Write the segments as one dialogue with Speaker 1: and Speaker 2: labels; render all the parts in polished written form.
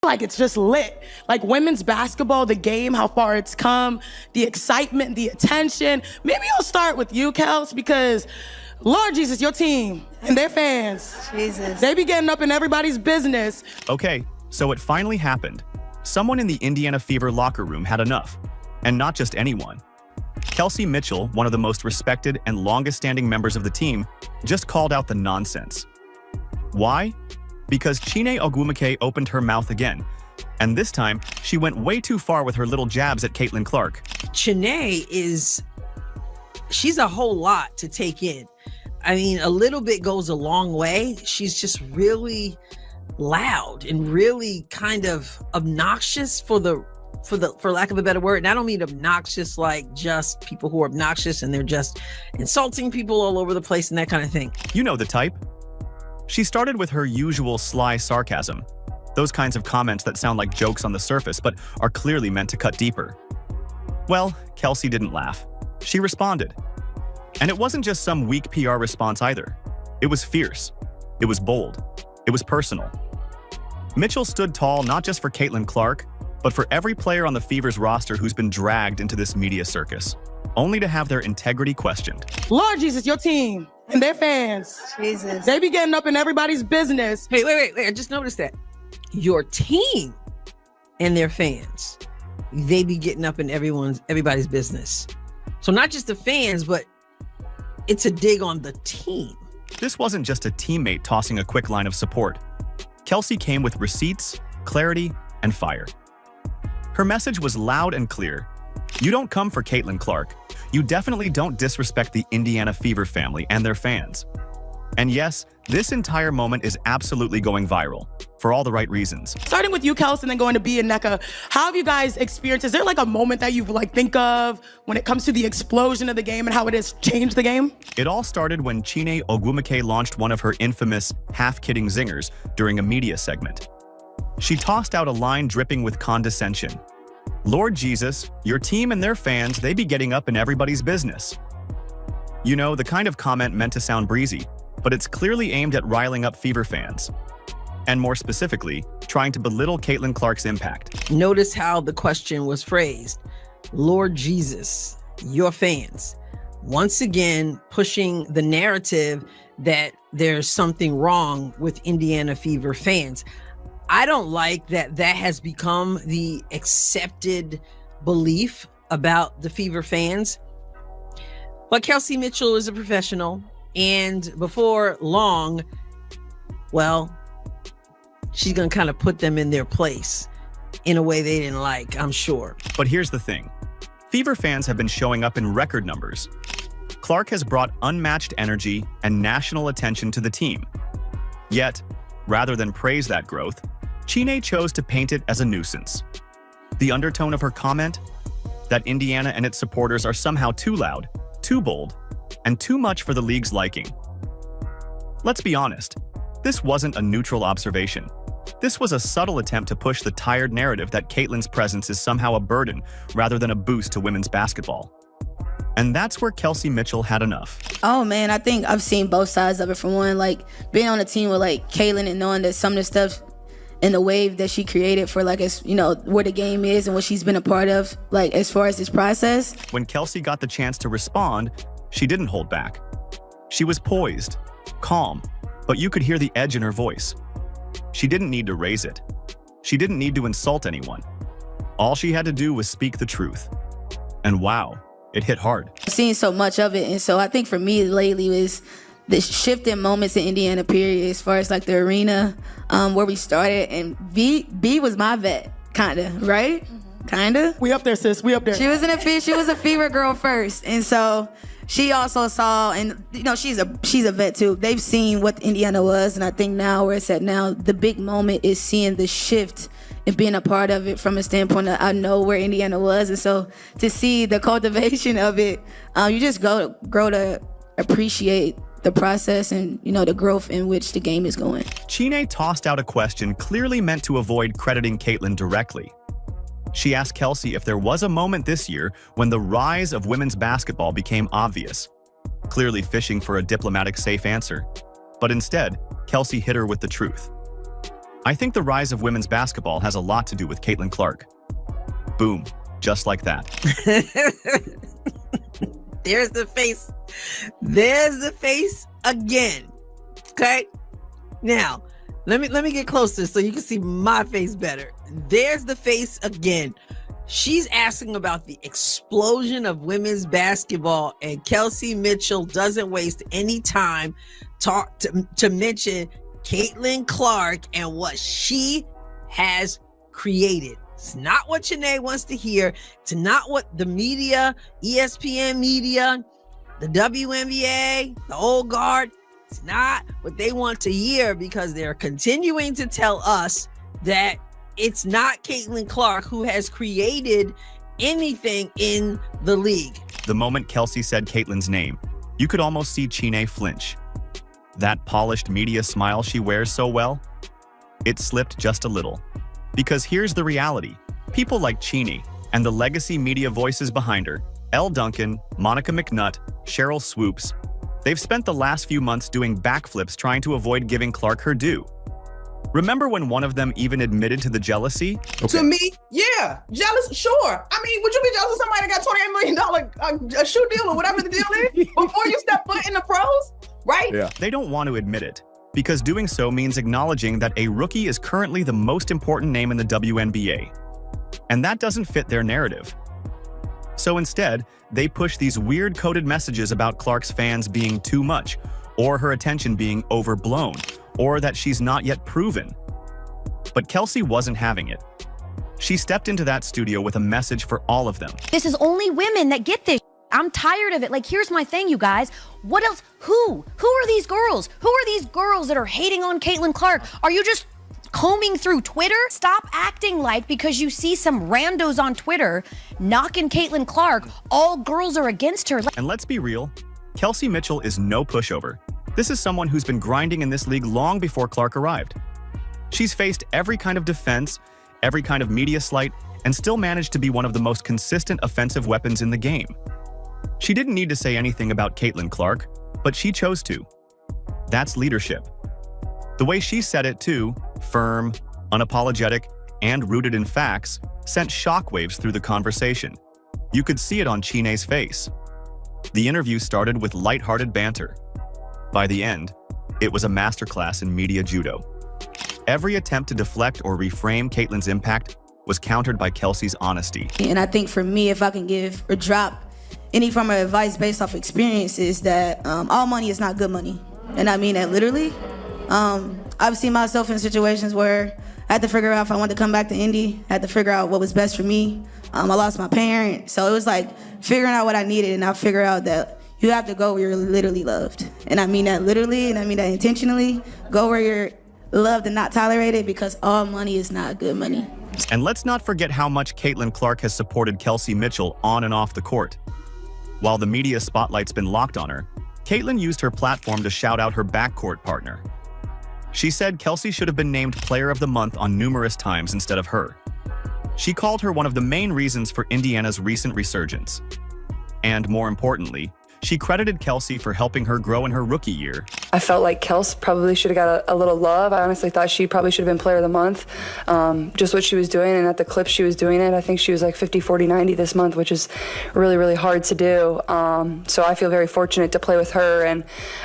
Speaker 1: like it's just lit. Like women's basketball, the game, how far it's come, the excitement, the attention. Maybe I'll start with you, Kels, because Lord Jesus, your team and their fans,
Speaker 2: Jesus,
Speaker 1: they be getting up in everybody's business.
Speaker 3: Okay, so it finally happened. Someone in the Indiana Fever locker room had enough. And not just anyone. Kelsey Mitchell, one of the most respected and longest-standing members of the team, just called out the nonsense. Why? Because Chiney Ogwumike opened her mouth again. And this time, she went way too far with her little jabs at Caitlin Clark.
Speaker 2: Chiney she's a whole lot to take in. I mean, a little bit goes a long way. She's just really loud and really kind of obnoxious for lack of a better word. And I don't mean obnoxious like just people who are obnoxious and they're just insulting people all over the place and that kind of thing.
Speaker 3: You know the type. She started with her usual sly sarcasm. Those kinds of comments that sound like jokes on the surface but are clearly meant to cut deeper. Well, Kelsey didn't laugh. She responded. And it wasn't just some weak PR response either. It was fierce. It was bold. It was personal. Mitchell stood tall not just for Caitlin Clark, but for every player on the Fever's roster who's been dragged into this media circus, only to have their integrity questioned.
Speaker 1: Lord Jesus, your team and their fans,
Speaker 2: Jesus,
Speaker 1: they be getting up in everybody's business.
Speaker 2: Hey, wait, I just noticed that. Your team and their fans, they be getting up in everybody's business. So not just the fans, but it's a dig on the team.
Speaker 3: This wasn't just a teammate tossing a quick line of support. Kelsey came with receipts, clarity, and fire. Her message was loud and clear. You don't come for Caitlin Clark. You definitely don't disrespect the Indiana Fever family and their fans. And yes, this entire moment is absolutely going viral, for all the right reasons.
Speaker 1: Starting with you, Kelsey, and then going to B and NECA, how have you guys experienced? Is there like a moment that you think of when it comes to the explosion of the game and how it has changed the game?
Speaker 3: It all started when Chiney Ogwumike launched one of her infamous half-kidding zingers during a media segment. She tossed out a line dripping with condescension. Lord Jesus, your team and their fans, they be getting up in everybody's business. You know, the kind of comment meant to sound breezy, but it's clearly aimed at riling up Fever fans. And more specifically, trying to belittle Caitlin Clark's impact.
Speaker 2: Notice how the question was phrased. Lord Jesus, your fans. Once again, pushing the narrative that there's something wrong with Indiana Fever fans. I don't like that has become the accepted belief about the Fever fans. But Kelsey Mitchell is a professional, and before long, well, she's gonna kind of put them in their place in a way they didn't like, I'm sure.
Speaker 3: But here's the thing. Fever fans have been showing up in record numbers. Clark has brought unmatched energy and national attention to the team. Yet, rather than praise that growth, Chiney chose to paint it as a nuisance. The undertone of her comment? That Indiana and its supporters are somehow too loud, too bold, and too much for the league's liking. Let's be honest, this wasn't a neutral observation. This was a subtle attempt to push the tired narrative that Caitlin's presence is somehow a burden rather than a boost to women's basketball. And that's where Kelsey Mitchell had enough.
Speaker 4: Oh man, I think I've seen both sides of it. For one, like being on a team with like Caitlin and knowing that some of the stuff and the wave that she created for like, as you know, where the game is and what she's been a part of, like as far as this process.
Speaker 3: When Kelsey got the chance to respond, she didn't hold back. She was poised, calm, but you could hear the edge in her voice. She didn't need to raise it. She didn't need to insult anyone. All she had to do was speak the truth. And wow, it hit hard.
Speaker 4: I've seen so much of it, and so I think for me lately is the shift in moments in Indiana period as far as like the arena where we started, and B was my vet, kinda, right? Kinda.
Speaker 1: We up there, sis. We up there.
Speaker 4: She was a Fever girl first, and so she also saw, and you know, she's a vet too. They've seen what Indiana was, and I think now where it's at now, the big moment is seeing the shift and being a part of it from a standpoint that I know where Indiana was, and so to see the cultivation of it, you just grow to appreciate the process and, you know, the growth in which the game is going.
Speaker 3: Chiney tossed out a question clearly meant to avoid crediting Caitlin directly. She asked Kelsey if there was a moment this year when the rise of women's basketball became obvious, clearly fishing for a diplomatic safe answer. But instead, Kelsey hit her with the truth. I think the rise of women's basketball has a lot to do with Caitlin Clark. Boom, just like that.
Speaker 2: There's the face. There's the face again. Okay? Now, let me get closer so you can see my face better. There's the face again. She's asking about the explosion of women's basketball, and Kelsey Mitchell doesn't waste any time to mention Caitlin Clark and what she has created. It's not what Janae wants to hear. It's not what the media, ESPN media, the WNBA, the old guard, it's not what they want to hear, because they're continuing to tell us that it's not Caitlin Clark who has created anything in the league.
Speaker 3: The moment Kelsey said Caitlin's name, you could almost see Chine flinch. That polished media smile she wears so well, it slipped just a little. Because here's the reality. People like Chine and the legacy media voices behind her, Elle Duncan, Monica McNutt, Cheryl Swoops, they've spent the last few months doing backflips trying to avoid giving Clark her due. Remember when one of them even admitted to the jealousy?
Speaker 5: To me, yeah, jealous, sure. I mean, would you be jealous of somebody that got $28 million a shoe deal or whatever the deal is before you step foot in the pros, right?
Speaker 3: Yeah. They don't want to admit it, because doing so means acknowledging that a rookie is currently the most important name in the WNBA. And that doesn't fit their narrative. So instead, they push these weird coded messages about Clark's fans being too much, or her attention being overblown, or that she's not yet proven. But Kelsey wasn't having it. She stepped into that studio with a message for all of them.
Speaker 6: This is only women that get this. I'm tired of it. Like, here's my thing, you guys. What else? Who are these girls? Who are these girls that are hating on Caitlin Clark? Are you just combing through Twitter? Stop acting like because you see some randos on Twitter knocking Caitlin Clark, all girls are against her.
Speaker 3: And let's be real, Kelsey Mitchell is no pushover. This is someone who's been grinding in this league long before Clark arrived. She's faced every kind of defense, every kind of media slight, and still managed to be one of the most consistent offensive weapons in the game. She didn't need to say anything about Caitlin Clark, but she chose to. That's leadership. The way she said it too, firm, unapologetic, and rooted in facts, sent shockwaves through the conversation. You could see it on Chine's face. The interview started with lighthearted banter. By the end, it was a masterclass in media judo. Every attempt to deflect or reframe Caitlin's impact was countered by Kelsey's honesty.
Speaker 4: And I think for me, if I can give or drop any form of advice based off experience, is that all money is not good money. And I mean that literally. I've seen myself in situations where I had to figure out if I wanted to come back to Indy. I had to figure out what was best for me. I lost my parent. So it was like figuring out what I needed, and I figured out that you have to go where you're literally loved. And I mean that literally, and I mean that intentionally. Go where you're loved and not tolerated, because all money is not good money.
Speaker 3: And let's not forget how much Caitlin Clark has supported Kelsey Mitchell on and off the court. While the media spotlight's been locked on her, Caitlin used her platform to shout out her backcourt partner. She said Kelsey should have been named Player of the Month on numerous times instead of her. She called her one of the main reasons for Indiana's recent resurgence. And more importantly, she credited Kelsey for helping her grow in her rookie year.
Speaker 7: I felt like Kels probably should have got a little love. I honestly thought she probably should have been Player of the Month. Just what she was doing, and at the clip she was doing it, I think she was like 50, 40, 90 this month, which is really, really hard to do. So I feel very fortunate to play with her, and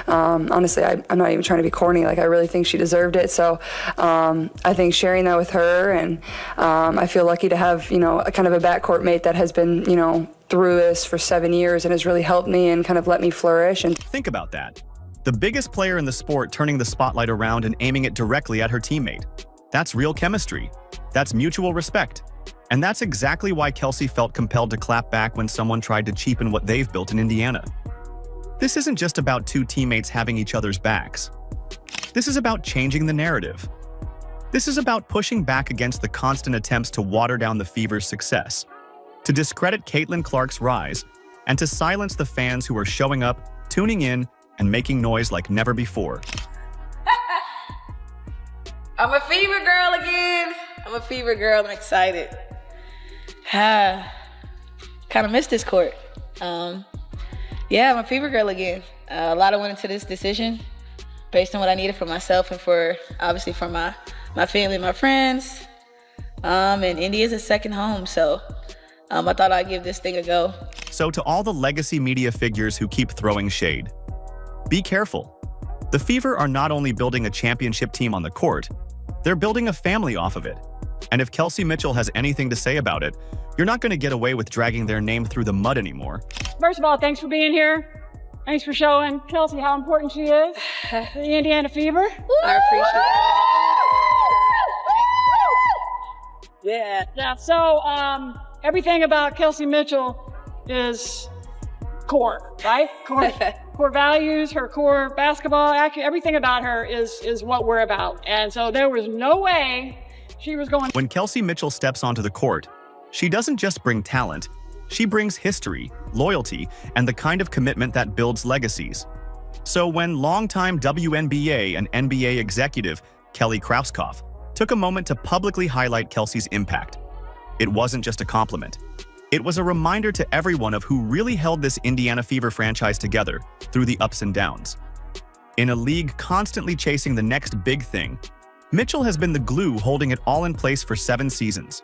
Speaker 7: honestly, I'm not even trying to be corny. Like, I really think she deserved it. So I think sharing that with her, and I feel lucky to have, a kind of a backcourt mate that has been, through this for 7 years and has really helped me and kind of let me flourish. And
Speaker 3: think about that. The biggest player in the sport turning the spotlight around and aiming it directly at her teammate. That's real chemistry. That's mutual respect. And that's exactly why Kelsey felt compelled to clap back when someone tried to cheapen what they've built in Indiana. This isn't just about two teammates having each other's backs. This is about changing the narrative. This is about pushing back against the constant attempts to water down the Fever's success, to discredit Caitlin Clark's rise, and to silence the fans who are showing up, tuning in, and making noise like never before.
Speaker 8: I'm a Fever girl again. I'm a Fever girl. I'm excited. Kind of missed this court. Yeah, I'm a Fever girl again. A lot of went into this decision based on what I needed for myself and for, obviously, for my my family, my friends. And India's a second home, so I thought I'd give this thing a go.
Speaker 3: So to all the legacy media figures who keep throwing shade, be careful. The Fever are not only building a championship team on the court, they're building a family off of it. And if Kelsey Mitchell has anything to say about it, you're not going to get away with dragging their name through the mud anymore.
Speaker 9: First of all, thanks for being here. Thanks for showing Kelsey how important she is to the Indiana Fever.
Speaker 8: I appreciate it.
Speaker 9: Yeah, so everything about Kelsey Mitchell is core, right? Core values, her core basketball, everything about her is what we're about. And so there was no way she was going.
Speaker 3: When Kelsey Mitchell steps onto the court, she doesn't just bring talent, she brings history, loyalty, and the kind of commitment that builds legacies. So when longtime WNBA and NBA executive Kelly Krauskopf took a moment to publicly highlight Kelsey's impact, it wasn't just a compliment. It was a reminder to everyone of who really held this Indiana Fever franchise together through the ups and downs. In a league constantly chasing the next big thing, Mitchell has been the glue holding it all in place for 7 seasons.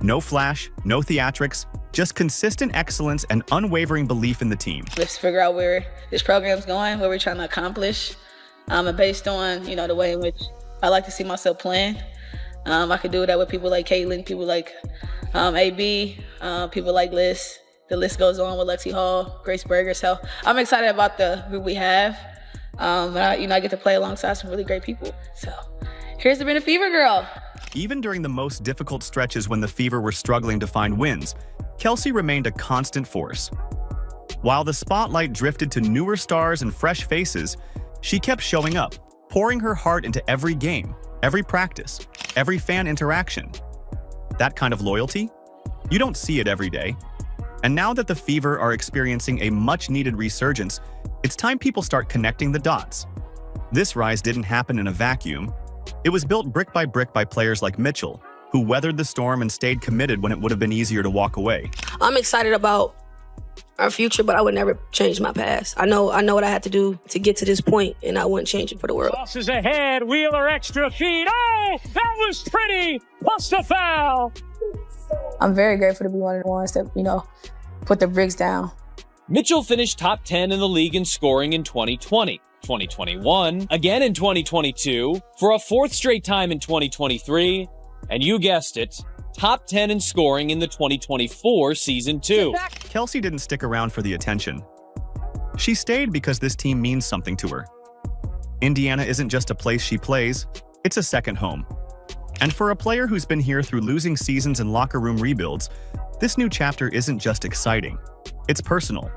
Speaker 3: No flash, no theatrics, just consistent excellence and unwavering belief in the team.
Speaker 8: Let's figure out where this program's going, what we're trying to accomplish. And based on, the way in which I like to see myself playing. I could do that with people like Caitlin, people like AB, people like Liz. The list goes on with Lexi Hall, Grace Berger. So I'm excited about the group we have. And I get to play alongside some really great people. So here's to being a Fever girl.
Speaker 3: Even during the most difficult stretches when the Fever were struggling to find wins, Kelsey remained a constant force. While the spotlight drifted to newer stars and fresh faces, she kept showing up, pouring her heart into every game, every practice, every fan interaction. That kind of loyalty? You don't see it every day. And now that the Fever are experiencing a much-needed resurgence, it's time people start connecting the dots. This rise didn't happen in a vacuum. It was built brick by players like Mitchell, who weathered the storm and stayed committed when it would have been easier to walk away.
Speaker 10: I'm excited about our future, but I would never change my past. I know what I had to do to get to this point, and I wouldn't change it for the world.
Speaker 11: Tosses ahead, Wheeler extra feet. Oh, that was pretty. Plus the foul.
Speaker 4: I'm very grateful to be one of the ones that, put the bricks down.
Speaker 11: Mitchell finished top 10 in the league in scoring in 2020, 2021, again in 2022, for a 4th straight time in 2023, and you guessed it, top 10 in scoring in the 2024 season 2.
Speaker 3: Kelsey didn't stick around for the attention. She stayed because this team means something to her. Indiana isn't just a place she plays, it's a second home. And for a player who's been here through losing seasons and locker room rebuilds, this new chapter isn't just exciting, it's personal.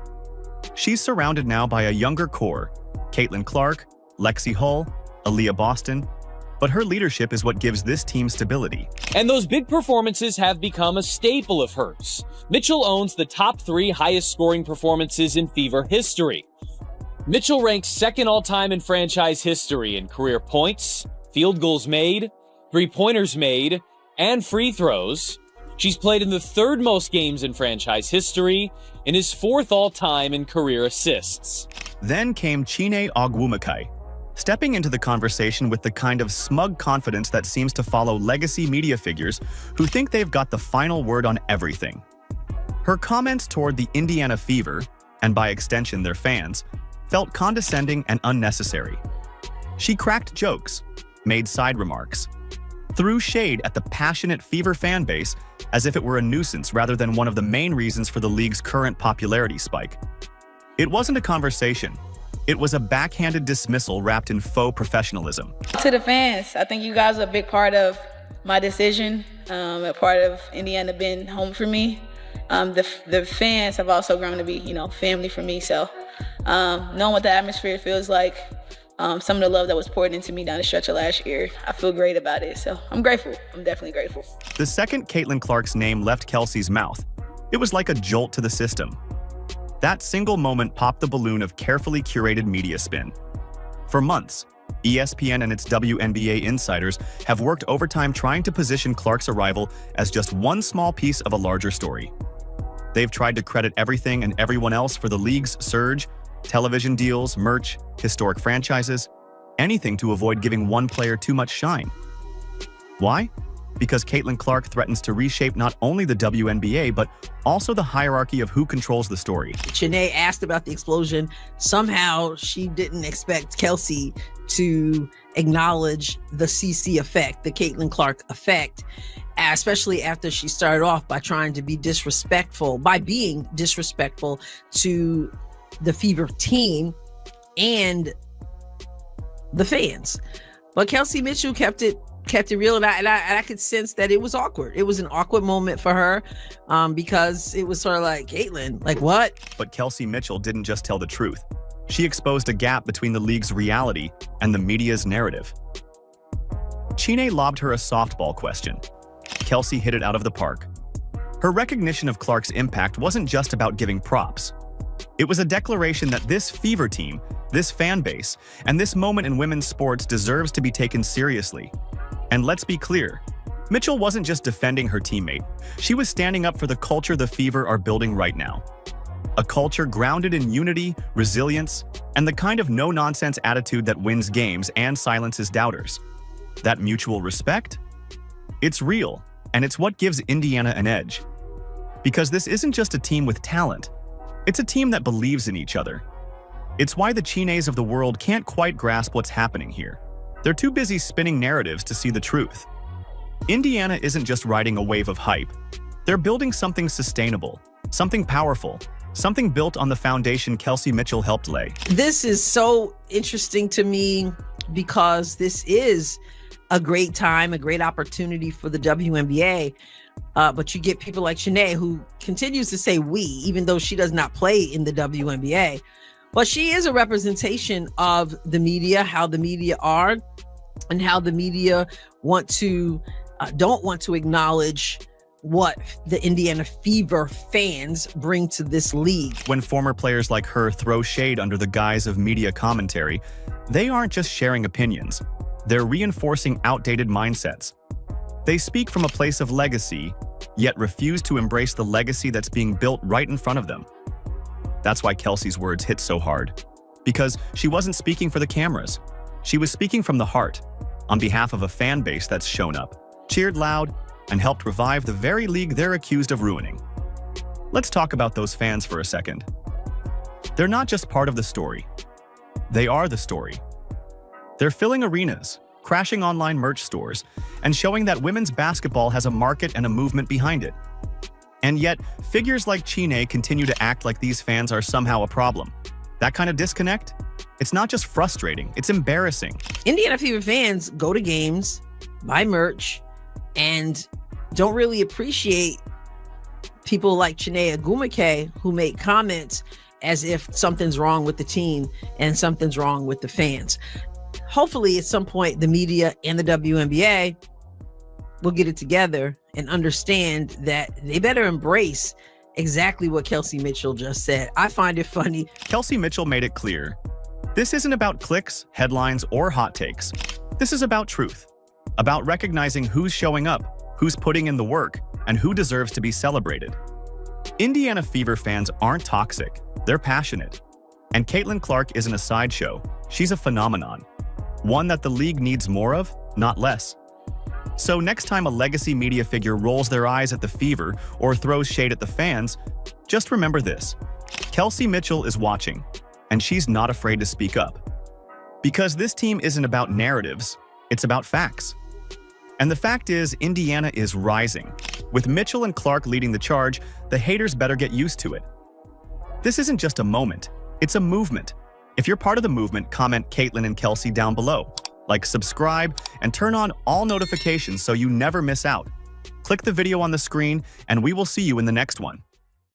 Speaker 3: She's surrounded now by a younger core, Caitlin Clark, Lexi Hull, Aaliyah Boston, but her leadership is what gives this team stability.
Speaker 11: And those big performances have become a staple of hers. Mitchell owns the top 3 highest scoring performances in Fever history. Mitchell ranks 2nd all-time in franchise history in career points, field goals made, 3-pointers made, and free throws. She's played in the 3rd most games in franchise history and is 4th all-time in career assists.
Speaker 3: Then came Chiney Ogwumike, stepping into the conversation with the kind of smug confidence that seems to follow legacy media figures who think they've got the final word on everything. Her comments toward the Indiana Fever, and by extension their fans, felt condescending and unnecessary. She cracked jokes, made side remarks, threw shade at the passionate Fever fan base as if it were a nuisance rather than one of the main reasons for the league's current popularity spike. It wasn't a conversation. It was a backhanded dismissal wrapped in faux professionalism.
Speaker 8: To the fans, I think you guys are a big part of my decision, a part of Indiana being home for me. The fans have also grown to be, family for me. So knowing what the atmosphere feels like, some of the love that was poured into me down the stretch of last year, I feel great about it. So I'm grateful. I'm definitely grateful.
Speaker 3: The second Caitlin Clark's name left Kelsey's mouth, it was like a jolt to the system. That single moment popped the balloon of carefully curated media spin. For months, ESPN and its WNBA insiders have worked overtime trying to position Clark's arrival as just one small piece of a larger story. They've tried to credit everything and everyone else for the league's surge, television deals, merch, historic franchises, anything to avoid giving one player too much shine. Why? Because Caitlin Clark threatens to reshape not only the WNBA, but also the hierarchy of who controls the story.
Speaker 2: Shanae asked about the explosion. Somehow she didn't expect Kelsey to acknowledge the CC effect, the Caitlin Clark effect, especially after she started off by trying to be disrespectful, by being disrespectful to the Fever team and the fans. But Kelsey Mitchell kept it real, and I could sense that it was awkward. It was an awkward moment for her because it was sort of like, Caitlin, like what?
Speaker 3: But Kelsey Mitchell didn't just tell the truth. She exposed a gap between the league's reality and the media's narrative. Chine lobbed her a softball question. Kelsey hit it out of the park. Her recognition of Clark's impact wasn't just about giving props. It was a declaration that this Fever team, this fan base, and this moment in women's sports deserves to be taken seriously. And let's be clear, Mitchell wasn't just defending her teammate. She was standing up for the culture the Fever are building right now. A culture grounded in unity, resilience, and the kind of no-nonsense attitude that wins games and silences doubters. That mutual respect? It's real, and it's what gives Indiana an edge. Because this isn't just a team with talent. It's a team that believes in each other. It's why the Chines of the world can't quite grasp what's happening here. They're too busy spinning narratives to see the truth. Indiana isn't just riding a wave of hype. They're building something sustainable, something powerful, something built on the foundation Kelsey Mitchell helped lay.
Speaker 2: This is so interesting to me because this is a great time, a great opportunity for the WNBA. But you get people like Shanae who continues to say we, even though she does not play in the WNBA. But she is a representation of the media, how the media are, and how the media don't want to acknowledge what the Indiana Fever fans bring to this league.
Speaker 3: When former players like her throw shade under the guise of media commentary, they aren't just sharing opinions. They're reinforcing outdated mindsets. They speak from a place of legacy, yet refuse to embrace the legacy that's being built right in front of them. That's why Kelsey's words hit so hard. Because she wasn't speaking for the cameras. She was speaking from the heart, on behalf of a fan base that's shown up, cheered loud, and helped revive the very league they're accused of ruining. Let's talk about those fans for a second. They're not just part of the story. They are the story. They're filling arenas, crashing online merch stores, and showing that women's basketball has a market and a movement behind it. And yet, figures like Chine continue to act like these fans are somehow a problem. That kind of disconnect? It's not just frustrating, it's embarrassing.
Speaker 2: Indiana Fever fans go to games, buy merch, and don't really appreciate people like Chinea Agumake who make comments as if something's wrong with the team and something's wrong with the fans. Hopefully, at some point, the media and the WNBA will get it together and understand that they better embrace exactly what Kelsey Mitchell just said. I find it funny.
Speaker 3: Kelsey Mitchell made it clear. This isn't about clicks, headlines, or hot takes. This is about truth. About recognizing who's showing up, who's putting in the work, and who deserves to be celebrated. Indiana Fever fans aren't toxic. They're passionate. And Caitlin Clark isn't a sideshow. She's a phenomenon. One that the league needs more of, not less. So next time a legacy media figure rolls their eyes at the Fever or throws shade at the fans, just remember this. Kelsey Mitchell is watching, and she's not afraid to speak up. Because this team isn't about narratives, it's about facts. And the fact is, Indiana is rising. With Mitchell and Clark leading the charge, the haters better get used to it. This isn't just a moment, it's a movement. If you're part of the movement, comment Caitlin and Kelsey down below. Like, subscribe, and turn on all notifications so you never miss out. Click the video on the screen, and we will see you in the next one.